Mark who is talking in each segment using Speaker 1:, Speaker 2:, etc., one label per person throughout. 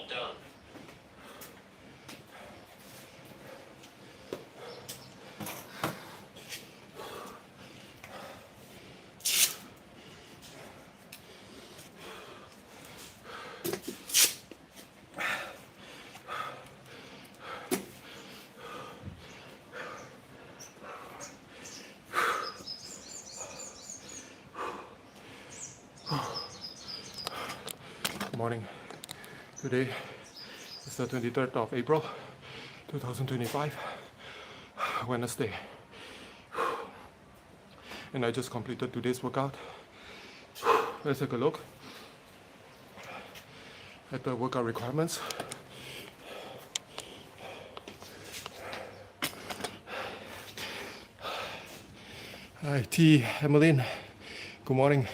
Speaker 1: done.
Speaker 2: Good morning. Today is the 23rd of April 2025, Wednesday. And I just completed today's workout. Let's take a look at the workout requirements. Hi, T. Emmeline. Good morning.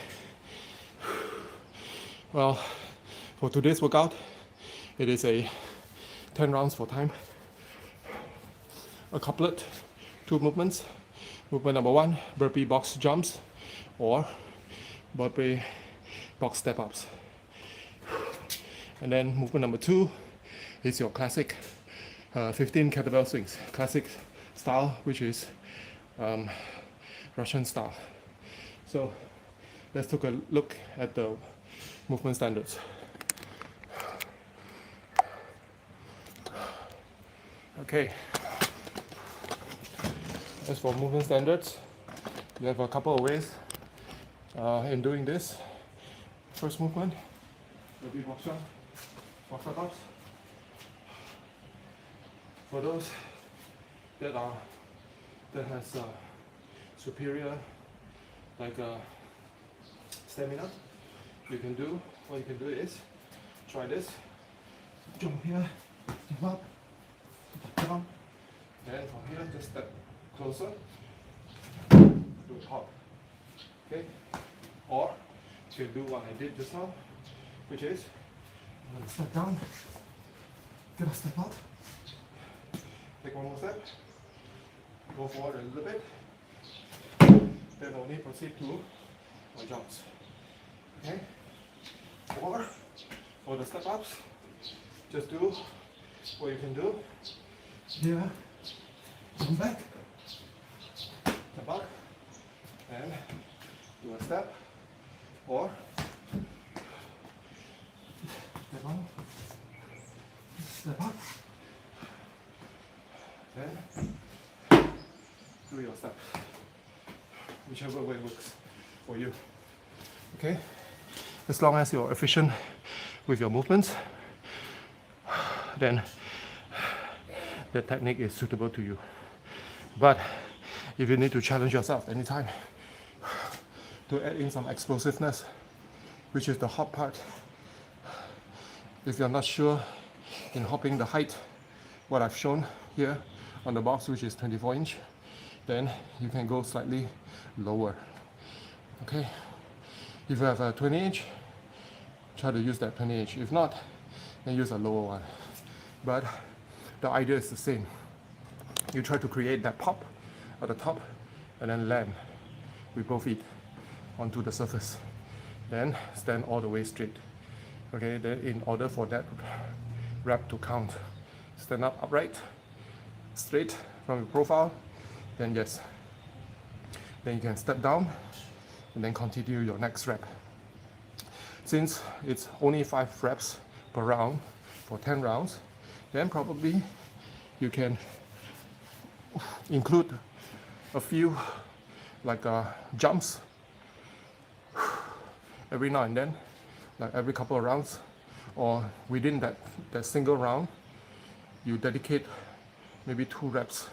Speaker 2: Well, for today's workout, it is a 10 rounds for time. A couplet, 2 movements. Movement number 1, burpee box jumps or burpee box step ups. And then movement number 2 is your classic 15 kettlebell swings. Classic style, which is Russian style. So let's take a look at the movement standards. Okay. As for movement standards, you have a couple of ways in doing this. First movement, burpee box jump, box step ups. For those that has superior stamina, what you can do is try this. Jump here, jump up, jump. Then from here, just step closer to top. Okay? Or you can do what I did just now, which is I'm going to step down, get a step up, take one more step, go forward a little bit, then only proceed to my jumps. Okay? Or for the step ups, just do what you can do. Here, come back, step up, and do a step, or step on, step up, then do your steps, whichever way works for you. Okay? As long as you're efficient with your movements, then the technique is suitable to you. But if you need to challenge yourself anytime to add in some explosiveness, which is the hop part, if you're not sure in hopping the height, what I've shown here on the box, which is 24-inch, then you can go slightly lower. Okay? If you have a 20-inch, try to use that 20-inch. If not, then use a lower one. But the idea is the same. You try to create that pop at the top and then land with both feet onto the surface. Then stand all the way straight. Okay, then in order for that rep to count, stand up upright, straight from your profile, then yes. Then you can step down and then continue your next rep. Since it's only 5 reps per round for 10 rounds, then probably you can include a few jumps every now and then, like every couple of rounds, or within that single round, you dedicate maybe 2 reps.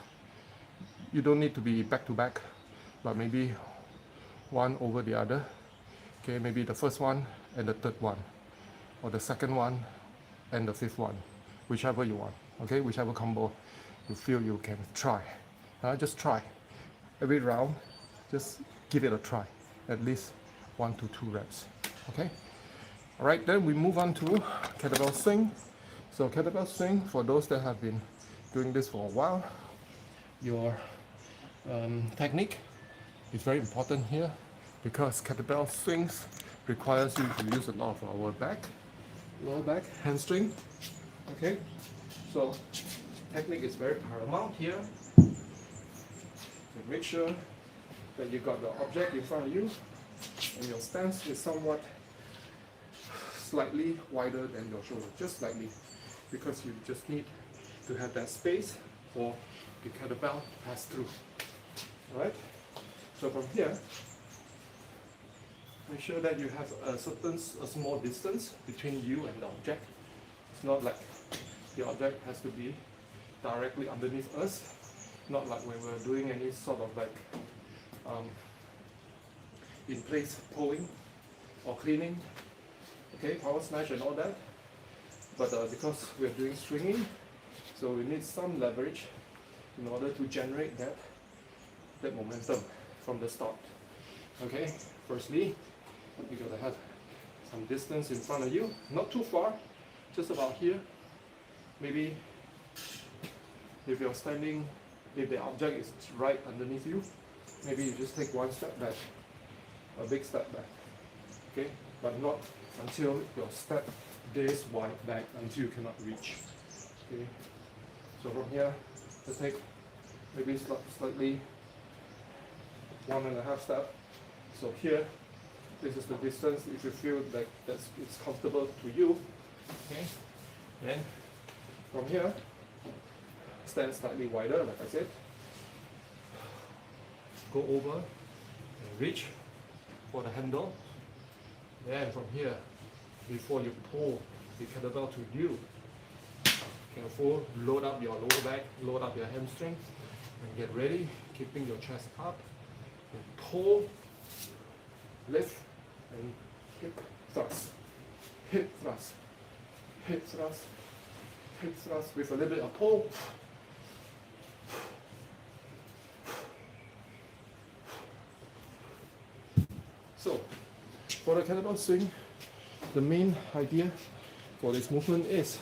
Speaker 2: You don't need to be back to back, but maybe one over the other. Okay, maybe the first one and the third one, or the second one and the 5th one, whichever you want. Okay, whichever combo you feel you can try. Just try. Every round, just give it a try. At least 1 to 2 reps. Okay? Alright, then we move on to kettlebell swing. So kettlebell swing, for those that have been doing this for a while, your technique is very important here, because kettlebell swings requires you to use a lot of our back, lower back, hamstring. Okay, so technique is very paramount here. So make sure that you got the object in front of you and your stance is somewhat slightly wider than your shoulder, just slightly, because you just need to have that space for the kettlebell to pass through. Alright? So from here, make sure that you have a small distance between you and the object. It's not like the object has to be directly underneath us, not like when we're doing any sort of like in place pulling or cleaning, okay, power snatch and all that. But because we're doing stringing, so we need some leverage in order to generate that momentum from the start. Okay, firstly, you gotta have some distance in front of you, not too far, just about here. Maybe if you're standing, if the object is right underneath you, maybe you just take one step back, a big step back, okay? But not until your step this wide back until you cannot reach, okay? So from here, just take maybe slightly 1.5 step. So here, this is the distance. If you feel like it's comfortable to you, okay? Then from here, stand slightly wider, like I said. Go over and reach for the handle. Then from here, before you pull the kettlebell to you, careful, load up your lower back, load up your hamstring, and get ready, keeping your chest up, and pull, lift, and hip thrust, hip thrust, hip thrust, hip thrust with a little bit of pull. So, for the kettlebell swing, the main idea for this movement is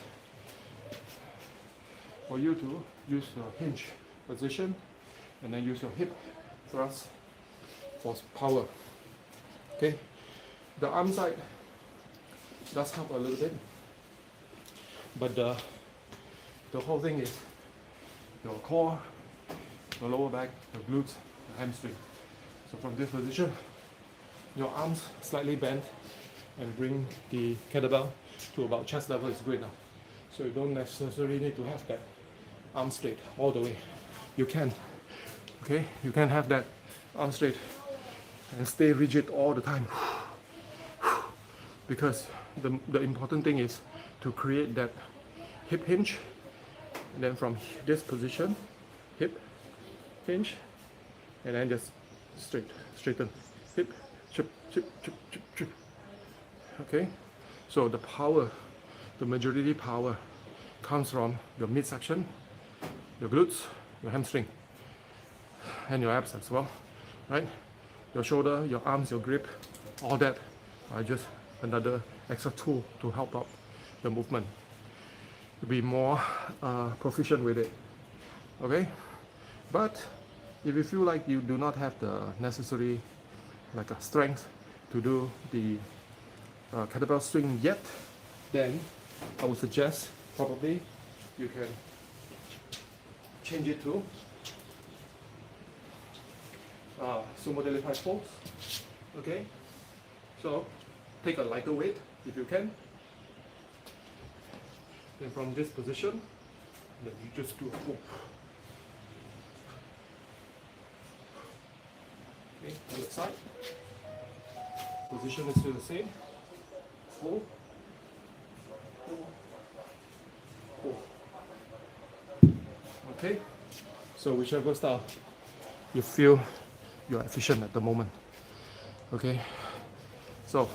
Speaker 2: for you to use your hinge position and then use your hip thrust for power. Okay, the arm side does help a little bit, but the whole thing is your core, the lower back, the glutes, the hamstring. So from this position, your arms slightly bent and bring the kettlebell to about chest level is good enough. So you don't necessarily need to have that arm straight all the way. You can, okay? You can have that arm straight and stay rigid all the time. Because the important thing is to create that hip hinge, and then from this position, hip hinge, and then just straighten, hip, chip, chip, chip, chip, chip. Okay, so the power, the majority power comes from your midsection, your glutes, your hamstring, and your abs as well, right? Your shoulder, your arms, your grip, all that are just another extra tool to help out the movement, to be more proficient with it, okay? But if you feel like you do not have the necessary like a strength to do the kettlebell swing yet, then I would suggest probably you can change it to sumo deadlift pose. Okay, so take a lighter weight if you can. Then from this position, then you just do a pull. Okay, other side. Position is still the same. Pull, pull, pull. Okay, so whichever style you feel you're efficient at the moment. Okay, so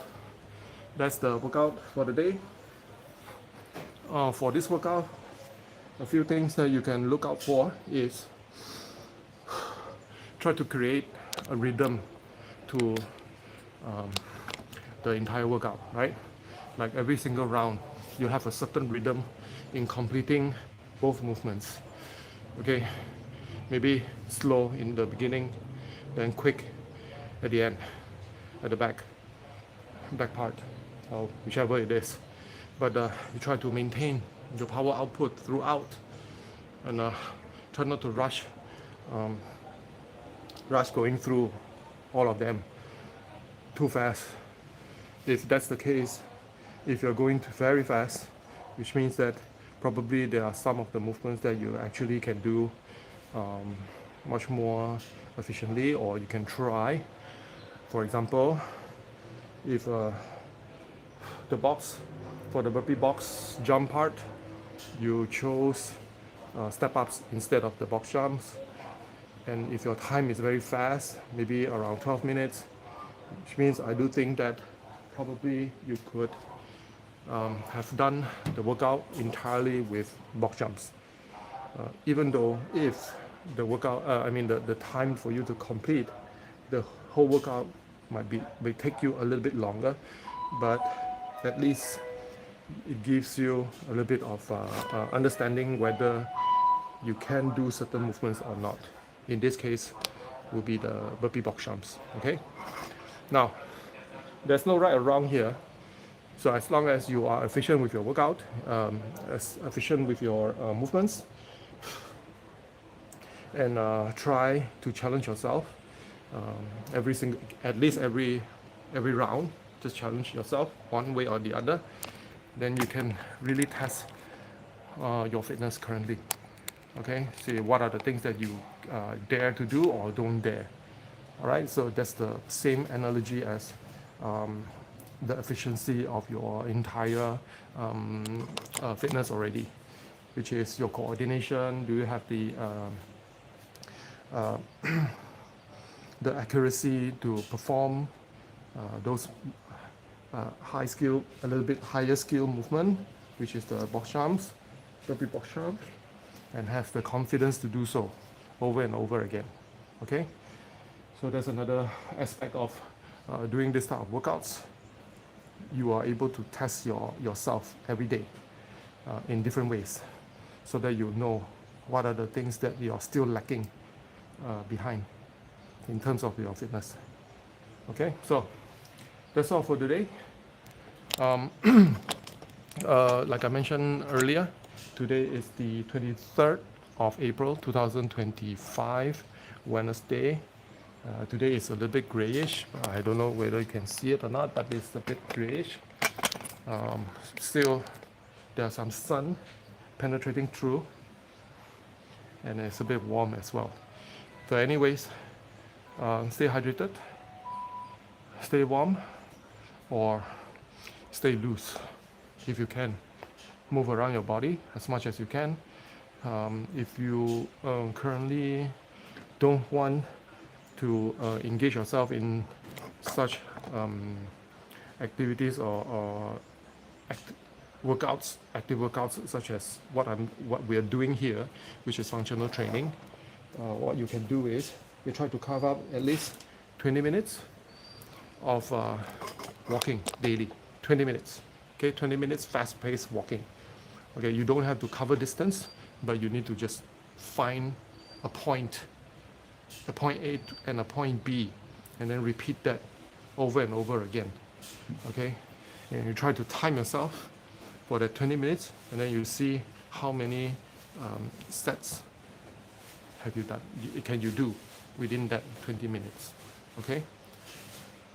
Speaker 2: that's the workout for the day. For this workout, a few things that you can look out for is try to create a rhythm to the entire workout, right? Like every single round, you have a certain rhythm in completing both movements. Okay, maybe slow in the beginning, then quick at the end, at the back part, or whichever it is. but you try to maintain your power output throughout, and try not to rush going through all of them too fast. If that's the case, if you're going very fast, which means that probably there are some of the movements that you actually can do much more efficiently, or you can try. For example, if the box, for the burpee box jump part, you chose step ups instead of the box jumps, and if your time is very fast, maybe around 12 minutes, which means I do think that probably you could have done the workout entirely with box jumps. Even though if the workout, the time for you to complete the whole workout may take you a little bit longer, but at least it gives you a little bit of understanding whether you can do certain movements or not. In this case, will be the burpee box jumps. Okay. Now, there's no right or wrong here. So as long as you are efficient with your workout, as efficient with your movements, and try to challenge yourself at least every round, just challenge yourself one way or the other, then you can really test your fitness currently. Okay, see what are the things that you dare to do or don't dare. All right, so that's the same analogy as the efficiency of your entire fitness already, which is your coordination. Do you have the accuracy to perform those high skill, a little bit higher skill movement, which is the box jumps, burpee box jump, and have the confidence to do so over and over again. Okay, so that's another aspect of doing this type of workouts. You are able to test yourself every day in different ways, so that you know what are the things that you are still lacking behind in terms of your fitness. Okay, so that's all for today. Like I mentioned earlier, today is the 23rd of April 2025, Wednesday. Today is a little bit grayish. I don't know whether you can see it or not, but it's a bit grayish. Still, there's some sun penetrating through, and it's a bit warm as well. So anyways, stay hydrated, stay warm, or stay loose if you can. Move around your body as much as you can. If you currently don't want to engage yourself in such activities or active workouts such as what we are doing here, which is functional training, what you can do is you try to carve out at least 20 minutes of walking daily. 20 minutes. Okay, 20 minutes fast-paced walking. Okay, you don't have to cover distance, but you need to just find a point A and a point B, and then repeat that over and over again. Okay, and you try to time yourself for that 20 minutes, and then you see how many sets have you done, can you do within that 20 minutes. Okay,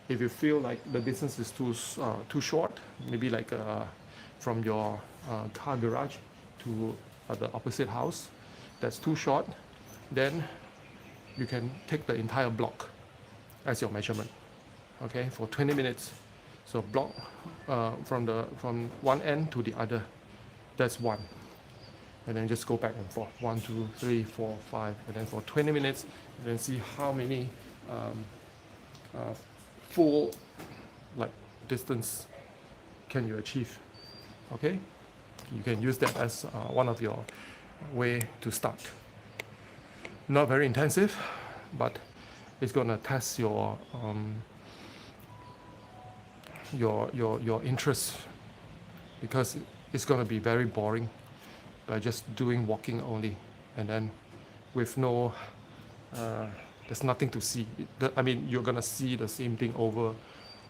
Speaker 2: if you feel like the distance is too short, maybe like from your car garage to the opposite house, that's too short, then you can take the entire block as your measurement. Okay, for 20 minutes. So block from one end to the other, that's one. And then just go back and forth, 1, 2, 3, 4, 5, and then for 20 minutes, and then see how many full distance can you achieve. Okay, you can use that as one of your way to start. Not very intensive, but it's gonna test your interest, because it's gonna be very boring by just doing walking only, and then with no there's nothing to see. You're gonna see the same thing over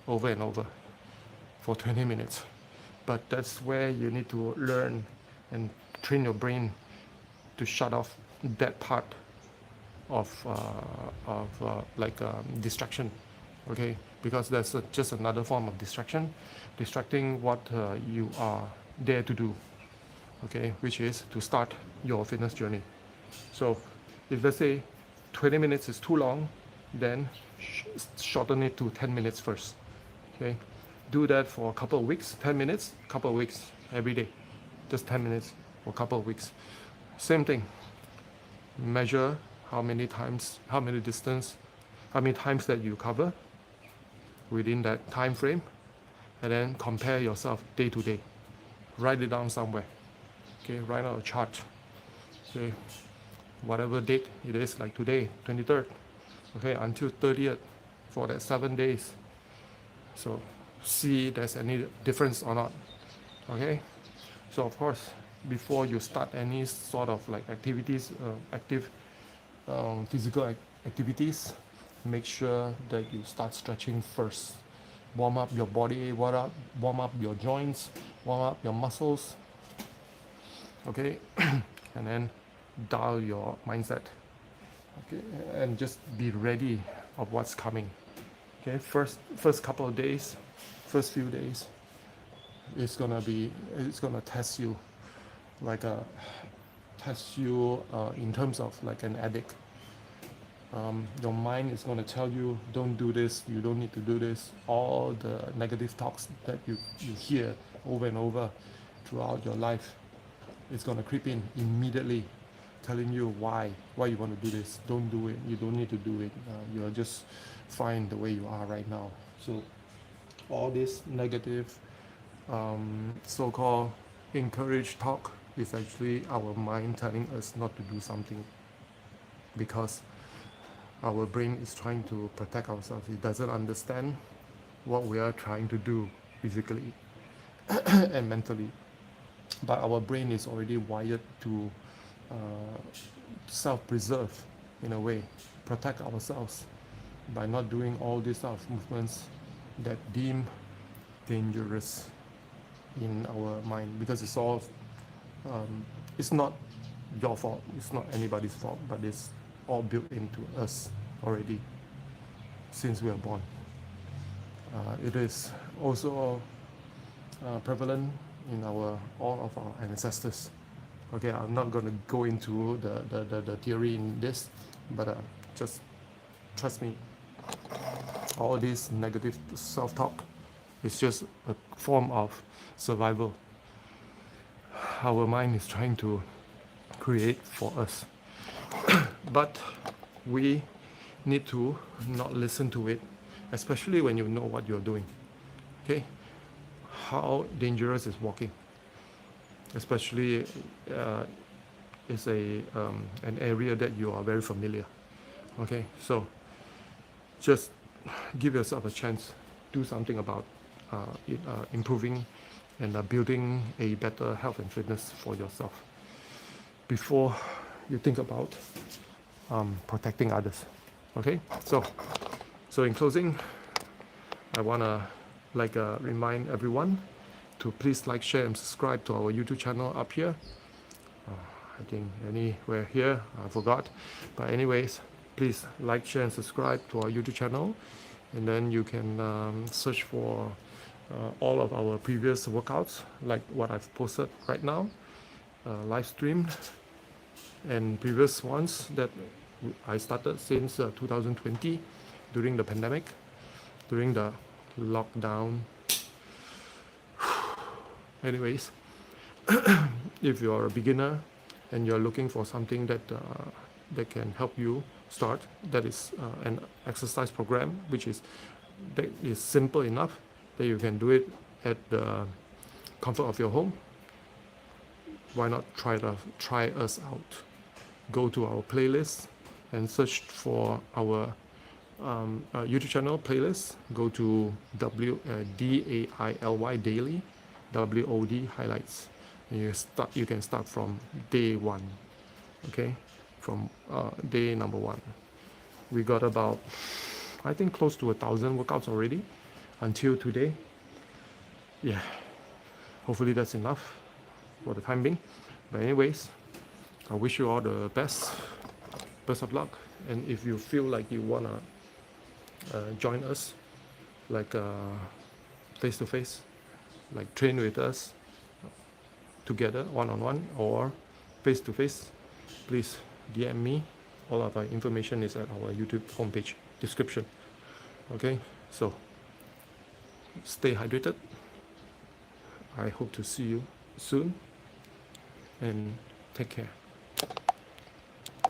Speaker 2: and over for 20 minutes. But that's where you need to learn and train your brain to shut off that part of distraction, okay? Because that's just another form of distraction, distracting what you are there to do, okay? Which is to start your fitness journey. So if let's say 20 minutes is too long, then shorten it to 10 minutes first, okay? Do that for a couple of weeks, 10 minutes, couple of weeks every day, just 10 minutes for a couple of weeks. Same thing, measure how many times, how many times that you cover within that time frame, and then compare yourself day to day. Write it down somewhere, okay? Write out a chart, okay? Whatever date it is, like today, 23rd, okay, until 30th, for that 7 days. So see if there's any difference or not, okay? So of course, before you start any sort of like activities, physical activities, make sure that you start stretching first. Warm up your body, warm up your joints, warm up your muscles, okay? And then dial your mindset, okay? And just be ready of what's coming, okay? First couple of days, first few days, it's gonna test you, in terms of like an addict. Your mind is going to tell you, don't do this, you don't need to do this. All the negative talks that you hear over and over throughout your life, it's going to creep in immediately, telling you why you want to do this. Don't do it, you don't need to do it, you're just fine the way you are right now. So all this negative so-called encouraged talk is actually our mind telling us not to do something, because our brain is trying to protect ourselves. It doesn't understand what we are trying to do physically and mentally. But our brain is already wired to self-preserve in a way, protect ourselves by not doing all these sort of movements that deem dangerous in our mind, because it's all it's not your fault, it's not anybody's fault, but it's all built into us already since we are born. It is also prevalent in all of our ancestors. Okay, I'm not going to go into the theory in this, but just trust me, all this negative self-talk is just a form of survival our mind is trying to create for us. But we need to not listen to it, especially when you know what you're doing. Okay? How dangerous is walking? Especially is an area that you are very familiar. Okay? So just give yourself a chance, do something about improving and building a better health and fitness for yourself before you think about protecting others. Okay, so in closing, I want to remind everyone to please like, share and subscribe to our YouTube channel up here. I think anywhere here, I forgot, but anyways, please like, share and subscribe to our YouTube channel, and then you can search for all of our previous workouts, like what I've posted right now, live stream, and previous ones that I started since 2020 during the pandemic, during the lockdown. Anyways, if you're a beginner and you're looking for something that can help you start, that is an exercise program that is simple enough that you can do it at the comfort of your home, why not try us out? Go to our playlist and search for our YouTube channel playlist. Go to DAILY daily, WOD highlights, and you can start from day one. Okay, from day number 1. We got about, I think, close to 1,000 workouts already until today. Yeah, hopefully that's enough for the time being. But anyways, I wish you all the best of luck. And if you feel like you wanna join us, like face to face, like train with us together one-on-one or face to face, please DM me. All of our information is at our YouTube homepage description. Okay, so stay hydrated. I hope to see you soon and take care.